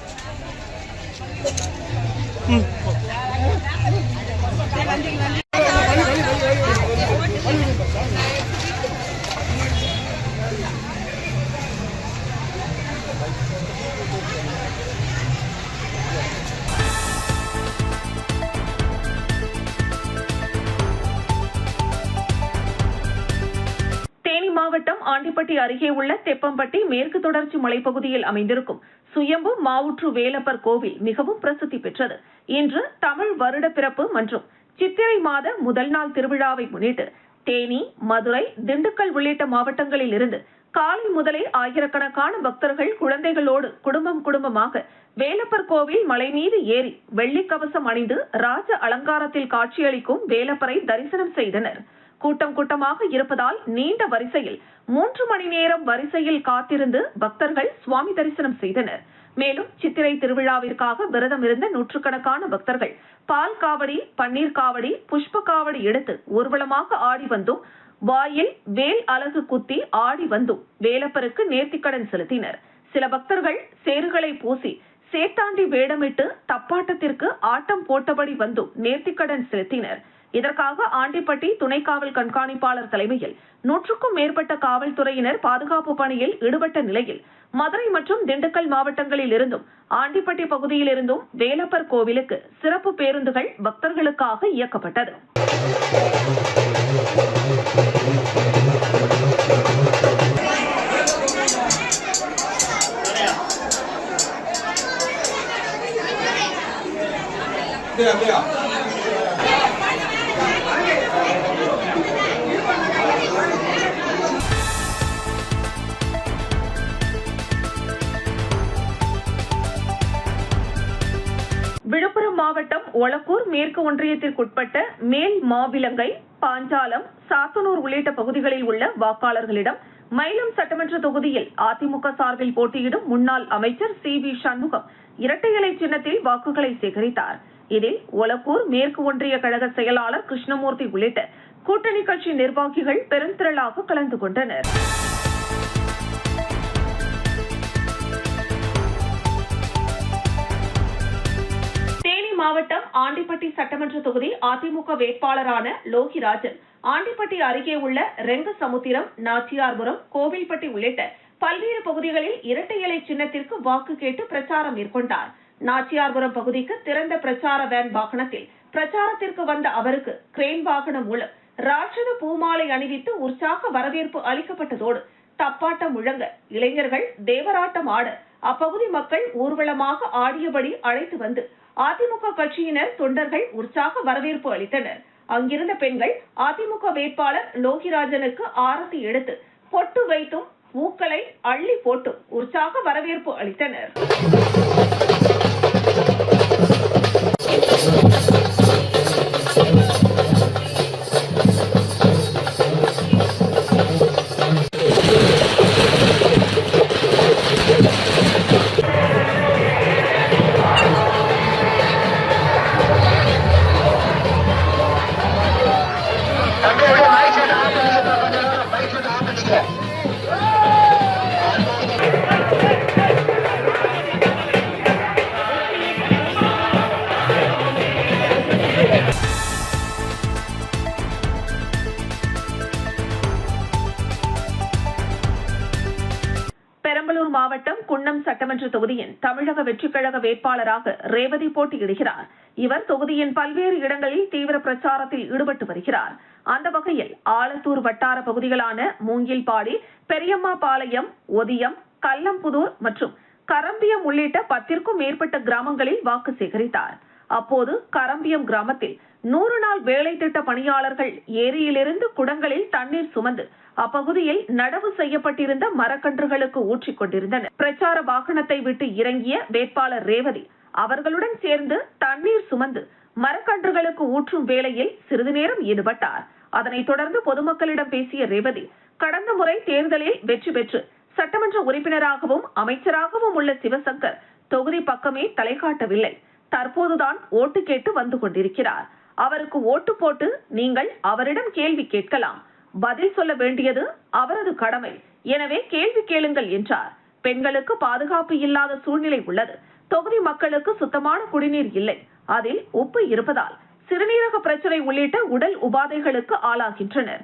மாவட்டம் ஆண்டிப்பட்டி அருகே உள்ள தெப்பம்பட்டி மேற்கு தொடர்ச்சி மலைப்பகுதியில் அமைந்திருக்கும் சுயம்பு மாவுற்று வேலப்பர் கோவில் மிகவும் பிரசித்தி பெற்றது. இன்று தமிழ் வருட பிறப்பு மற்றும் சித்திரை மாத முதல் நாள் திருவிழாவை முன்னிட்டு தேனி, மதுரை, திண்டுக்கல் உள்ளிட்ட மாவட்டங்களில் இருந்து காலை முதலே ஆயிரக்கணக்கான பக்தர்கள் குழந்தைகளோடு குடும்பமாக வேலப்பர் கோவில் மலை மீது ஏறி வெள்ளிக்கவசம் அணிந்து ராஜ அலங்காரத்தில் காட்சியளிக்கும் வேலப்பரை தரிசனம் செய்தனர். கூட்டமாக இருப்பதால் நீண்ட வரிசையில் 3 மணி நேரம் வரிசையில் காத்திருந்து பக்தர்கள் சுவாமி தரிசனம் செய்தனர். மேலும் சித்திரை திருவிழாவிற்காக விரதம் இருந்த நூற்றுக்கணக்கான பக்தர்கள் பால் காவடி, பன்னீர் காவடி, புஷ்ப காவடி எடுத்து ஊர்வலமாக ஆடி வந்தும் வாயில் வேல் அலகு குத்தி ஆடி வந்தும் வேலப்பருக்கு நேர்த்திக்கடன் செலுத்தினர். சில பக்தர்கள் சேறுகளை பூசி சேத்தாண்டி வேடமிட்டு தப்பாட்டத்திற்கு ஆட்டம் போட்டபடி வந்தும் நேர்த்திக்கடன் செலுத்தினர். இதற்காக ஆண்டிப்பட்டி துணை காவல் கண்காணிப்பாளர் தலைமையில் 100க்கும் மேற்பட்ட காவல்துறையினர் பாதுகாப்பு பணியில் ஈடுபட்ட நிலையில் மதுரை மற்றும் திண்டுக்கல் மாவட்டங்களில் இருந்தும் ஆண்டிப்பட்டி பகுதியில் இருந்தும் வேலப்பர் கோவிலுக்கு சிறப்பு பேருந்துகள் பக்தர்களுக்காக இயக்கப்பட்டது. விழுப்புரம் மாவட்டம் ஒலக்கூர் மேற்கு ஒன்றியத்திற்குட்பட்ட மேல் மாவிலங்கை, பாஞ்சாலம், சாத்தனூர் உள்ளிட்ட பகுதிகளில் உள்ள வாக்காளர்களிடம் மயிலம் சட்டமன்ற தொகுதியில் அதிமுக சார்பில் போட்டியிடும் முன்னாள் அமைச்சர் சி.வி. சண்முகம் இரட்டை இலை சின்னத்தில் வாக்குகளை சேகரித்தார். இதில் ஒலக்கூர் மேற்கு ஒன்றிய கழக செயலாளர் கிருஷ்ணமூர்த்தி உள்ளிட்ட கூட்டணி கட்சி நிர்வாகிகள் பெருந்திரளாக கலந்து கொண்டனர். மாவட்டம் ஆண்டிப்பட்டி சட்டமன்ற தொகுதி அதிமுக வேட்பாளரான லோகிராஜன் ஆண்டிப்பட்டி அருகே உள்ள ரெங்கசமுத்திரம், நாச்சியார்புரம், கோவில்பட்டி உள்ளிட்ட பல்வேறு பகுதிகளில் இரட்டை இலை சின்னத்திற்கு வாக்கு கேட்டு பிரச்சாரம் மேற்கொண்டார். நாச்சியார்புரம் பகுதிக்கு திறந்த பிரச்சார வேன் வாகனத்தில் பிரச்சாரத்திற்கு வந்த அவருக்கு கிரேன் வாகனம் மூலம் ராட்சத பூமாலை அணிவித்து உற்சாக வரவேற்பு அளிக்கப்பட்டதோடு தப்பாட்டம் முழங்க, இளைஞர்கள் தேவராட்டம் ஆட அப்பகுதி மக்கள் ஊர்வலமாக ஆடியபடி அழைத்து வந்து அதிமுக கட்சியினர், தொண்டர்கள் உற்சாக வரவேற்பு அளித்தனர். அங்கிருந்த பெண்கள் அதிமுக வேட்பாளர் லோகிராஜனுக்கு ஆரத்தி எடுத்து பொட்டு வைத்தும் பூக்களை அள்ளி போட்டும் உற்சாக வரவேற்பு அளித்தனர். பெரம்பலூர் மாவட்டம் குன்னம் சட்டமன்ற தொகுதியின் தமிழக வெற்றிக் கழக வேட்பாளராக ரேவதி போட்டியிடுகிறார். இவர் தொகுதியின் பல்வேறு இடங்களில் தீவிர பிரச்சாரத்தில் ஈடுபட்டு வருகிறார். அந்த வகையில் ஆலத்தூர் வட்டார பகுதிகளான மூங்கில்பாடி, பெரியம்மாபாளையம், ஒதியம், கல்லம்புதூர் மற்றும் கரம்பியம் உள்ளிட்ட 10க்கும் மேற்பட்ட கிராமங்களில் வாக்கு சேகரித்தார். அப்போது கரம்பியம் கிராமத்தில் 100 நாள் வேலை திட்ட பணியாளர்கள் ஏரியிலிருந்து குடங்களில் தண்ணீர் சுமந்து அப்பகுதியில் நடவு செய்யப்பட்டிருந்த மரக்கன்றுகளுக்கு ஊற்றிக் கொண்டிருந்தனர். பிரச்சார வாகனத்தை விட்டு இறங்கிய வேட்பாளர் ரேவதி அவர்களுடன் சேர்ந்து தண்ணீர் சுமந்து மரக்கன்றுகளுக்கு ஊற்றும் வேலையில் சிறிது நேரம் ஈடுபட்டார். அதனைத் தொடர்ந்து பொதுமக்களிடம் பேசிய ரேவதி, கடந்த முறை தேர்தலில் வெற்றி பெற்று சட்டமன்ற உறுப்பினராகவும் அமைச்சராகவும் உள்ள சிவசங்கர் தொகுதி பக்கமே தலை காட்டவில்லை. தற்போதுதான் ஓட்டு கேட்டு வந்து கொண்டிருக்கிறார். அவருக்கு ஓட்டு போட்டு நீங்கள் அவரிடம் கேள்வி கேட்கலாம். பதில் சொல்ல வேண்டியது அவரது கடமை. எனவே கேள்வி கேளுங்கள் என்றார். பெண்களுக்கு பாதுகாப்பு இல்லாத சூழ்நிலை உள்ளது. தொகுதி மக்களுக்கு சுத்தமான குடிநீர் இல்லை. அதில் உப்பு இருப்பதால் சிறுநீரக பிரச்சனை உள்ளிட்ட உடல் உபாதைகளுக்கு ஆளாகின்றனர்.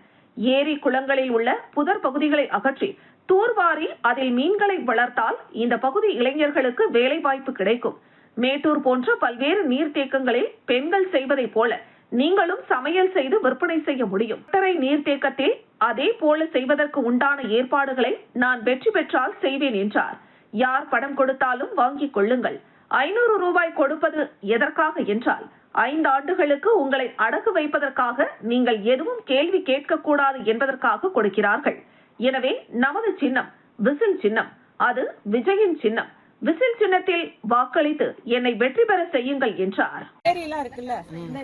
ஏரி குளங்களில் உள்ள புதர் பகுதிகளை அகற்றி தூர்வாரி அதில் மீன்களை வளர்த்தால் இந்த பகுதி இளைஞர்களுக்கு வேலை வாய்ப்பு கிடைக்கும். மேட்டூர் போன்ற பல்வேறு நீர்த்தேக்கங்களில் பெண்கள் செய்வதைப் போல நீங்களும் சமையல் செய்து விற்பனை செய்ய முடியும். நீர்த்தேக்கத்தில் அதே போல செய்வதற்கு உண்டான ஏற்பாடுகளை நான் வெற்றி பெற்றால் செய்வேன் என்றார். யார் பணம் கொடுத்தாலும் வாங்கிக் கொள்ளுங்கள். 500 ரூபாய் கொடுப்பது எதற்காக என்றால் 5 ஆண்டுகளுக்கு உங்களை அடகு வைப்பதற்காக நீங்கள் எதுவும் கேள்வி கேட்கக்கூடாது என்பதற்காக கொடுக்கிறார்கள். எனவே நமது சின்னம் விசில் சின்னம், அது விஜயின் சின்னம். விசில் சின்னத்தில் வாக்களித்து என்னை வெற்றி பெற செய்யுங்கள் என்றார். ஏரியெல்லாம் இருக்குல்ல,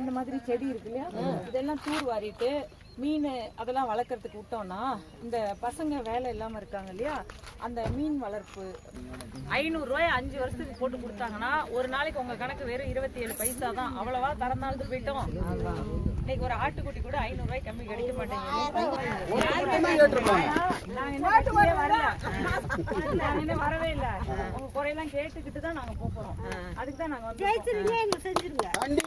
இந்த மாதிரி செடி இருக்கு இல்லையா, இதெல்லாம் தூர் வாரிட்டு மீன் அதெல்லாம் வளர்க்கறதுக்கு விட்டோம்னா இந்த பசங்க வேலை இல்லாம இருக்காங்க இல்லையா, அந்த மீன் வளர்ப்பு 500 ரூபாய் 5 வருஷத்துக்கு போட்டு கொடுத்தாங்கன்னா ஒரு நாளைக்கு உங்க கணக்கு வெறும் 27 பைசா தான். அவ்வளவா தரந்தாழ்ந்து போயிட்டோம். இன்னைக்கு ஒரு ஆட்டுக்குட்டி கூட 500 ரூபாய் கம்மி கிடைக்க மாட்டேங்குது. நாங்க வரவே இல்ல, உங்க குறையெல்லாம் கேட்டுக்கிட்டு தான் நாங்க போறோம். அதுக்கு தான் நாங்க வந்து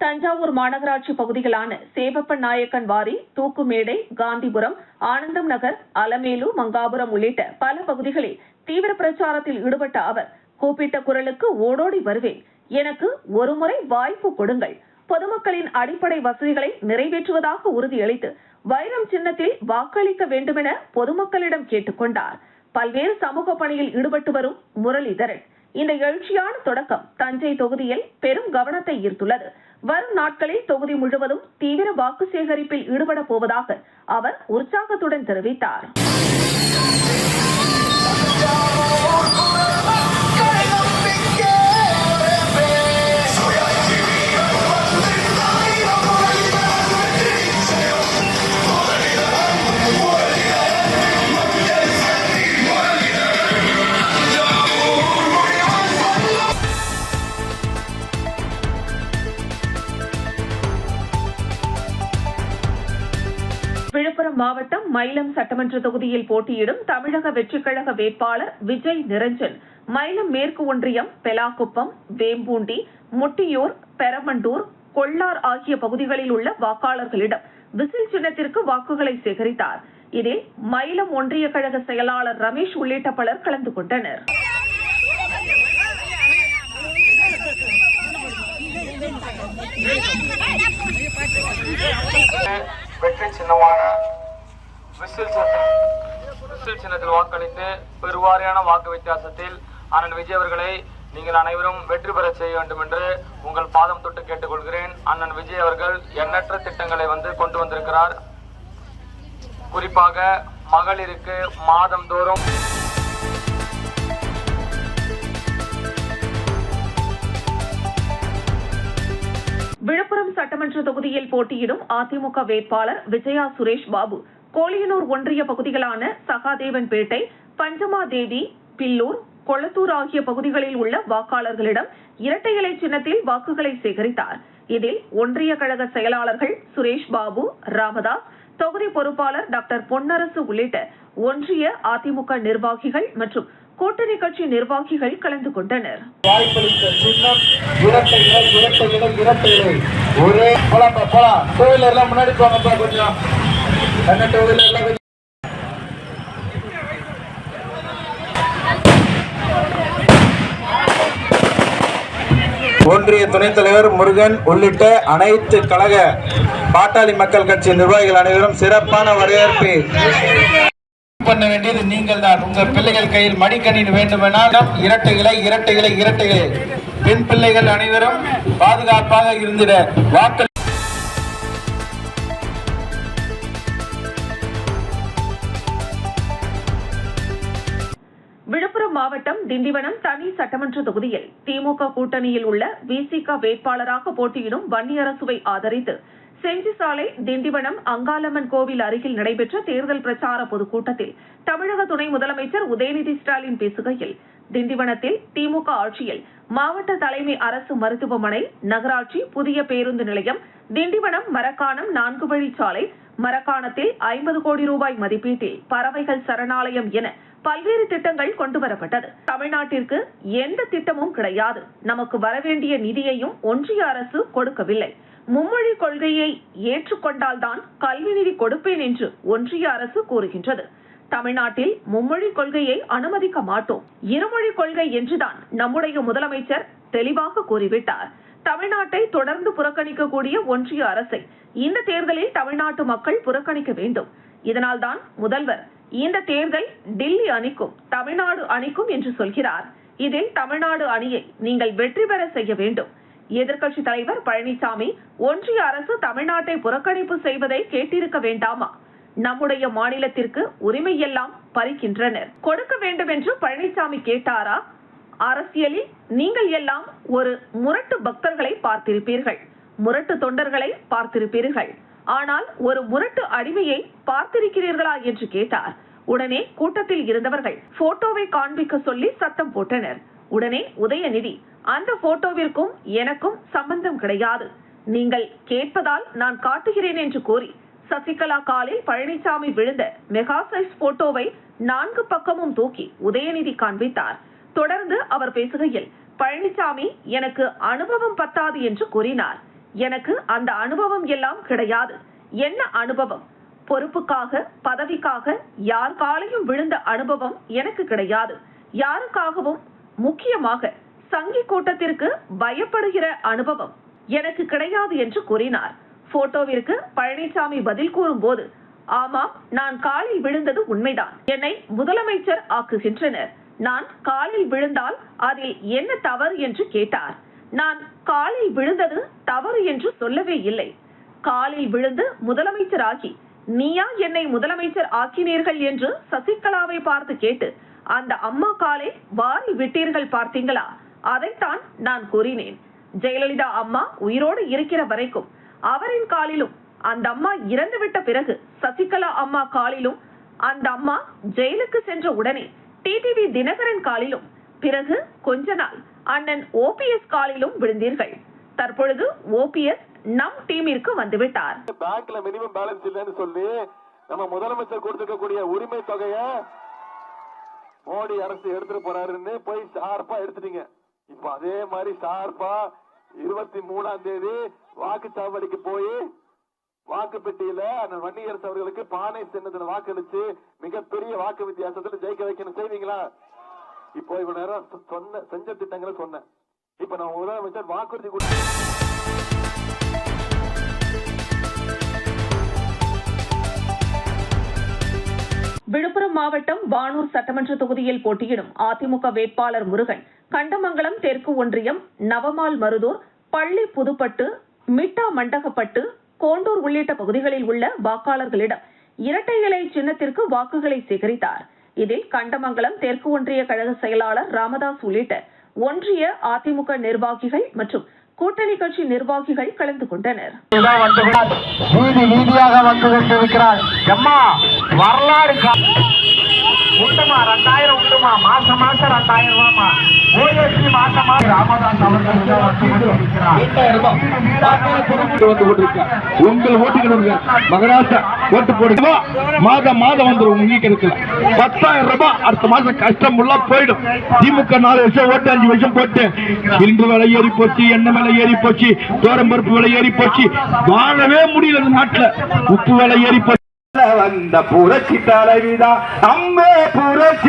தஞ்சாவூர் மாநகராட்சி பகுதிகளான சேவப்பன் நாயக்கன் வாரி, தூக்குமேடை, காந்திபுரம், ஆனந்தம் நகர், அலமேலு, மங்காபுரம் உள்ளிட்ட பல பகுதிகளில் தீவிர பிரச்சாரத்தில் ஈடுபட்ட அவர் கூப்பிட்ட குரலுக்கு ஓடோடி வருவேன், எனக்கு ஒருமுறை வாய்ப்பு கொடுங்கள், பொதுமக்களின் அடிப்படை வசதிகளை நிறைவேற்றுவதாக உறுதியளித்து வைரம் சின்னத்தில் வாக்களிக்க வேண்டுமென பொதுமக்களிடம் கேட்டுக் கொண்டார். பல்வேறு சமூக பணியில் ஈடுபட்டு வரும் முரளிதரன் இந்த எழுச்சியான தொடக்கம் தஞ்சை தொகுதியில் பெரும் கவனத்தை ஈர்த்துள்ளது. வரும் நாட்களில் தொகுதி முழுவதும் தீவிர வாக்கு சேகரிப்பில் ஈடுபட போவதாக அவர் உற்சாகத்துடன் தெரிவித்தார். விழுப்புரம் மாவட்டம் மயிலம் சட்டமன்ற தொகுதியில் போட்டியிடும் தமிழக வெற்றிக் கழக வேட்பாளர் விஜய் நிரஞ்சன் மயிலம் மேற்கு ஒன்றியம், பெலாக்குப்பம், வேம்பூண்டி, முட்டியூர், பெரமண்டூர், கொள்ளார் ஆகிய பகுதிகளில் உள்ள வாக்காளர்களிடம் விசில் சின்னத்திற்கு வாக்குகளை சேகரித்தார். இதில் மயிலம் ஒன்றிய கழக செயலாளர் ரமேஷ் உள்ளிட்ட பலர் கலந்து கொண்டனர். வெற்றி சின்னமான விசில் சின்னத்தில் வாக்களித்து பெருவாரியான வாக்கு வித்தியாசத்தில் அண்ணன் விஜய் அவர்களை நீங்கள் அனைவரும் வெற்றி பெற செய்ய வேண்டும் என்று உங்கள் பாதம் தொட்டு கேட்டுக்கொள்கிறேன். அண்ணன் விஜய் அவர்கள் எண்ணற்ற திட்டங்களை கொண்டு வந்திருக்கிறார். குறிப்பாக மகளிருக்கு மாதந்தோறும் விழுப்புரம் சட்டமன்ற தொகுதியில் போட்டியிடும் அதிமுக வேட்பாளர் விஜயா சுரேஷ் பாபு கோலியனூர் ஒன்றிய பகுதிகளான சகாதேவன்பேட்டை, பஞ்சமாதேவி, பில்லூர், கொளத்தூர் ஆகிய பகுதிகளில் உள்ள வாக்காளர்களிடம் இரட்டை இலை சின்னத்தில் வாக்குகளை சேகரித்தார். இதில் ஒன்றிய கழக செயலாளர்கள் சுரேஷ் பாபு, ராமதாஸ், தொகுதி பொறுப்பாளர் டாக்டர் பொன்னரசு உள்ளிட்ட ஒன்றிய அதிமுக நிர்வாகிகள் மற்றும் கூட்டணி கட்சி நிர்வாகிகள் கலந்து கொண்டனர். ஒன்றிய துணைத் தலைவர் முருகன் உள்ளிட்ட அனைத்து கழக பாட்டாளி மக்கள் கட்சி நிர்வாகிகள் அனைவரும் சிறப்பான வரவேற்பை பண்ண வேண்டியது நீங்கள் தான். உங்கள் பிள்ளைகள் கையில் மடிக்கணினி வேண்டுமெனால் இரட்டை இலை பெண் பிள்ளைகள் அனைவரும் பாதுகாப்பாக இருந்திட வாக்கள். விழுப்புரம் மாவட்டம் திண்டிவனம் தனி சட்டமன்ற தொகுதியில் திமுக கூட்டணியில் உள்ள விசிக வேட்பாளராக போட்டியிடும் வன்னியரசுவை ஆதரித்து செஞ்சி சாலை திண்டிவனம் அங்காளம்மன் கோவில் அருகில் நடைபெற்ற தேர்தல் பிரச்சார பொதுக்கூட்டத்தில் தமிழக துணை முதலமைச்சர் உதயநிதி ஸ்டாலின் பேசுகையில், திண்டிவனத்தில் திமுக ஆட்சியில் மாவட்ட தலைமை அரசு மருத்துவமனை, நகராட்சி புதிய பேருந்து நிலையம், திண்டிவனம் மரக்காணம் 4 வழிச்சாலை, மரக்காணத்தில் 50 கோடி ரூபாய் மதிப்பீட்டில் பறவைகள் சரணாலயம் என பல்வேறு திட்டங்கள் கொண்டுவரப்பட்டது. தமிழ்நாட்டிற்கு எந்த திட்டமும் கிடையாது. நமக்கு வரவேண்டிய நிதியையும் ஒன்றிய அரசு கொடுக்கவில்லை. மும்மொழி கொள்கையை ஏற்றுக்கொண்டால்தான் கல்வி நிதி கொடுப்பேன் என்று ஒன்றிய அரசு கூறுகின்றது. தமிழ்நாட்டில் மும்மொழி கொள்கையை அனுமதிக்க மாட்டோம், இருமொழி கொள்கை என்றுதான் நம்முடைய முதலமைச்சர் தெளிவாக கூறிவிட்டார். தமிழ்நாட்டை தொடர்ந்து புறக்கணிக்கக்கூடிய ஒன்றிய அரசை இந்த தேர்தலில் தமிழ்நாட்டு மக்கள் புறக்கணிக்க வேண்டும். இதனால்தான் முதல்வர் இந்த தேர்தல் டில்லி அணிக்கும் தமிழ்நாடு அணிக்கும் என்று சொல்கிறார். இதில் தமிழ்நாடு அணியை நீங்கள் வெற்றி பெற செய்ய வேண்டும். எதிர்க்கட்சி தலைவர் பழனிசாமி ஒன்றிய அரசு தமிழ்நாட்டை புறக்கணிப்பு செய்வதை கேட்டிருக்க வேண்டாமா? நம்முடைய மாநிலத்திற்கு உரிமை எல்லாம் பறிக்கின்றனர், கொடுக்க வேண்டும் என்று பழனிசாமி கேட்டாரா? அரசியலில் நீங்கள் எல்லாம் ஒரு முரட்டு பக்தர்களை பார்த்திருப்பீர்கள், முரட்டு தொண்டர்களை பார்த்திருப்பீர்கள். ஆனால் ஒரு முரட்டு அடிமையை பார்த்திருக்கிறீர்களா என்று கேட்டார். உடனே கூட்டத்தில் இருந்தவர்கள் போட்டோவை காண்பிக்க சொல்லி சத்தம் போட்டனர். உடனே உதயநிதி, அந்த போட்டோவிற்கும் எனக்கும் சம்பந்தம் கிடையாது, நீங்கள் கேட்பதால் நான் காட்டுகிறேன் என்று கூறி சசிகலா காலில் பழனிசாமி விழுந்த மெகா சைஸ் போட்டோவை 4 பக்கமும் தூக்கி உதயநிதி காண்பித்தார். தொடர்ந்து அவர் பேசுகையில், பழனிசாமி எனக்கு அனுபவம் பத்தாது என்று கூறினார். எனக்கு அந்த அனுபவம் எல்லாம் கிடையாது. என்ன அனுபவம்? பொறுப்புக்காக பதவிக்காக யார் காலையும் விழுந்த அனுபவம் எனக்கு கிடையாது. யாருக்காகவும், முக்கியமாக சங்கி கூட்டத்திற்கு பயப்படுகிற அனுபவம் எனக்கு கிடையாது என்று கூறினார். போட்டோவிற்கு பழனிசாமி பதில் கூறும் போது, ஆமாம், நான் காலில் விழுந்தது உண்மைதான். என்னை முதலமைச்சர் ஆக்குகின்றனர். நான் காலில் விழுந்தால் அதில் என்ன தவறு என்று கேட்டார். நான் காலில் விழுந்தது தவறு என்று சொல்லவே இல்லை. காலில் விழுந்து முதலமைச்சர் ஆகி நீயா என்னை முதலமைச்சர் ஆக்கினீர்கள் என்று சசிகலாவை பார்த்து கேட்டு அந்த அம்மா காலை வாரி விட்டீர்கள் பார்த்தீங்களா? அதைத்தான் நான் கூறினேன். ஜெயலலிதா அம்மா உயிரோடு இருக்கிற வரைக்கும் அவரின் காலிலும், அந்த அம்மா இறந்துவிட்ட பிறகு சசிகலா அம்மா காலிலும், அந்த அம்மா ஜெயிலுக்கு சென்ற உடனே டிடிவி தினகரன் காலிலும், பிறகு கொஞ்ச நாள் அண்ணன் ஓபிஎஸ் காலிலும் விழுந்தீர்கள். தற்பொழுது ஓபிஎஸ் நம் டீமிற்கு வந்துவிட்டார். பேங்க்ல மினிமம் பேலன்ஸ் இல்லைன்னு சொல்லி நம்ம முதலமைச்சர் கொடுத்துக்கக்கூடிய உரிமை தொகைய மோடி அரசு எடுத்துட்டு போறாருன்னு போய் ஷார்ப்பா எடுத்துட்டீங்க. இப்ப அதே மாதிரி ஷார்ப்பா 23ஆம் தேதி வாக்குச்சாவடிக்கு போய் வாக்கு பெட்டியில வன்னியரசு அவர்களுக்கு பானை சின்னத்துல வாக்களிச்சு மிகப்பெரிய வாக்கு வித்தியாசத்துல ஜெயிக்க வைக்கணும். செய்வீங்களா? இப்போ இவ்வளவு நேரம் செஞ்ச திட்டங்களை சொன்னேன். இப்ப நான் முதலமைச்சர் வாக்குறுதி விழுப்புரம் மாவட்டம் வானூர் சட்டமன்ற தொகுதியில் போட்டியிடும் அதிமுக வேட்பாளர் முருகன் கண்டமங்கலம் தெற்கு ஒன்றியம், நவமால் மருதூர், பள்ளி புதுப்பட்டு, மிட்டா மண்டகப்பட்டு, கோண்டூர் உள்ளிட்ட பகுதிகளில் உள்ள வாக்காளர்களிடம் இரட்டை இலை சின்னத்திற்கு வாக்குகளை சேகரித்தார். இதில் கண்டமங்கலம் தெற்கு ஒன்றிய கழக செயலாளர் ராமதாஸ் உள்ளிட்ட ஒன்றிய அதிமுக நிர்வாகிகள் மற்றும் கூட்டணி கட்சி நிர்வாகிகள் கலந்து கொண்டனர். உண்டுமா 2000 உண்டுமா, மாசம் 2000 ரூபாமா, ஓஎஸ்சி மாசம் ராமதாஸ் அவர்கள் உங்கள் ஓட்டுகளுங்க மகராசா ஓட்டு போடுங்க. மாதம் வந்துடும். உங்களுக்கு இருக்கு 10,000 ரூபாய் அடுத்த மாசம் கஷ்டம் உள்ள போயிடும். திமுக 4 வருஷம் ஓட்டு 5 வருஷம் போட்டு இரும்பு விலை ஏறி போச்சு, எண்ணெய் விலை ஏறி போச்சு, தோரம்பருப்பு விலை ஏறி போச்சு, வாழவே முடியல. நாட்டுல உப்பு விலை ஏறி போச்சு. வந்த புரட்சி தலைவிதான் அம்மே புரட்சி.